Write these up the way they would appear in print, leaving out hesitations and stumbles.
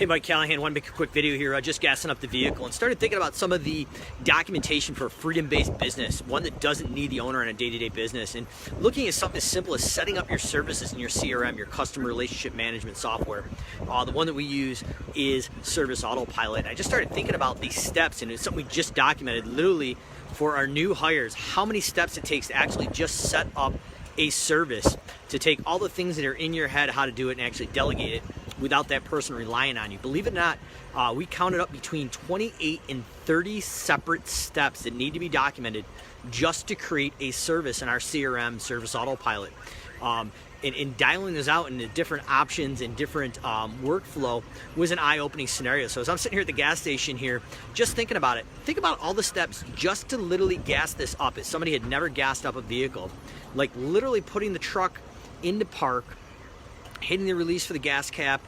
Hey, Mike Callahan, want to make a quick video here, just gassing up the vehicle, and started thinking about some of the documentation for a freedom-based business, one that doesn't need the owner in a day-to-day business, and looking at something as simple as setting up your services in your CRM, your customer relationship management software. The one that we use is Service Autopilot. I just started thinking about these steps, and it's something we just documented literally for our new hires, how many steps it takes to actually just set up a service, to take all the things that are in your head, how to do it, and actually delegate it without that person relying on you. Believe it or not, we counted up between 28 and 30 separate steps that need to be documented just to create a service in our CRM, Service Autopilot. And dialing those out into different options and different workflow was an eye-opening scenario. So as I'm sitting here at the gas station here, just thinking about it, think about all the steps just to literally gas this up. If somebody had never gassed up a vehicle, like literally putting the truck into park, hitting the release for the gas cap,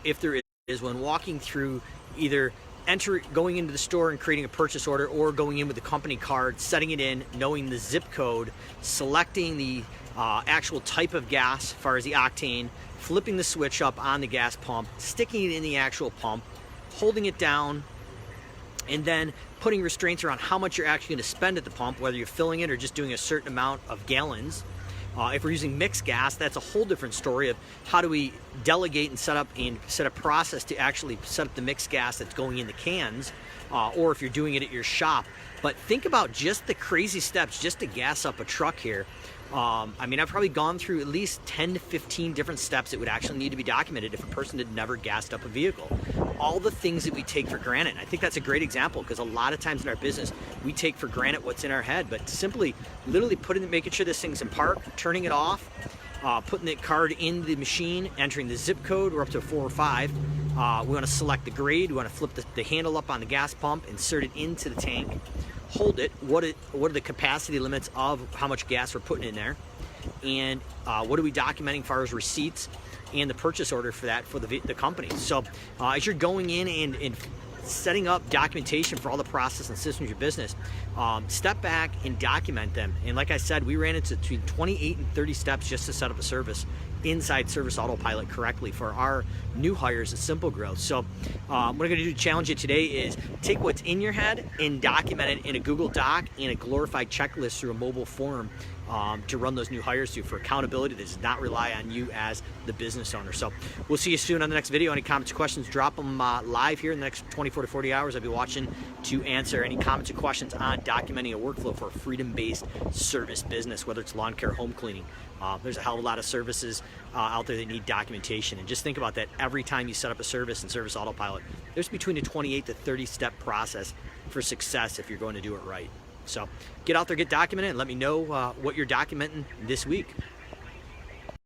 if there is, when walking through, either going into the store and creating a purchase order, or going in with the company card, setting it in, knowing the zip code, selecting the actual type of gas as far as the octane, flipping the switch up on the gas pump, sticking it in the actual pump, holding it down, and then putting restraints around how much you're actually going to spend at the pump, whether you're filling it or just doing a certain amount of gallons. If we're using mixed gas, that's a whole different story of how do we delegate and set a process to actually set up the mixed gas that's going in the cans, or if you're doing it at your shop. But think about just the crazy steps just to gas up a truck here. I mean, I've probably gone through at least 10 to 15 different steps that would actually need to be documented if a person had never gassed up a vehicle. All the things that we take for granted. I think that's a great example, because a lot of times in our business, we take for granted what's in our head, but simply literally making sure this thing's in park, turning it off, putting the card in the machine, entering the zip code. We're up to 4 or 5. We want to select the grade. We want to flip the handle up on the gas pump, insert it into the tank, hold it. What are the capacity limits of how much gas we're putting in there, and what are we documenting as far as receipts and the purchase order for that for the company. So as you're going in and setting up documentation for all the process and systems of your business, step back and document them. And like I said, we ran into between 28 and 30 steps just to set up a service inside Service Autopilot correctly for our new hires at Simple Growth. So what I'm going to do to challenge you today is take what's in your head and document it in a Google Doc and a glorified checklist through a mobile form to run those new hires through for accountability that does not rely on you as the business owner. So we'll see you soon on the next video. Any comments or questions, drop them live here in the next 24 to 40 hours. I'll be watching to answer any comments or questions on documenting a workflow for a freedom-based service business, whether it's lawn care, home cleaning. There's a hell of a lot of services out there that need documentation. And just think about that every time you set up a service in Service Autopilot. There's between a 28 to 30 step process for success if you're going to do it right. So get out there, get documented, and let me know what you're documenting this week.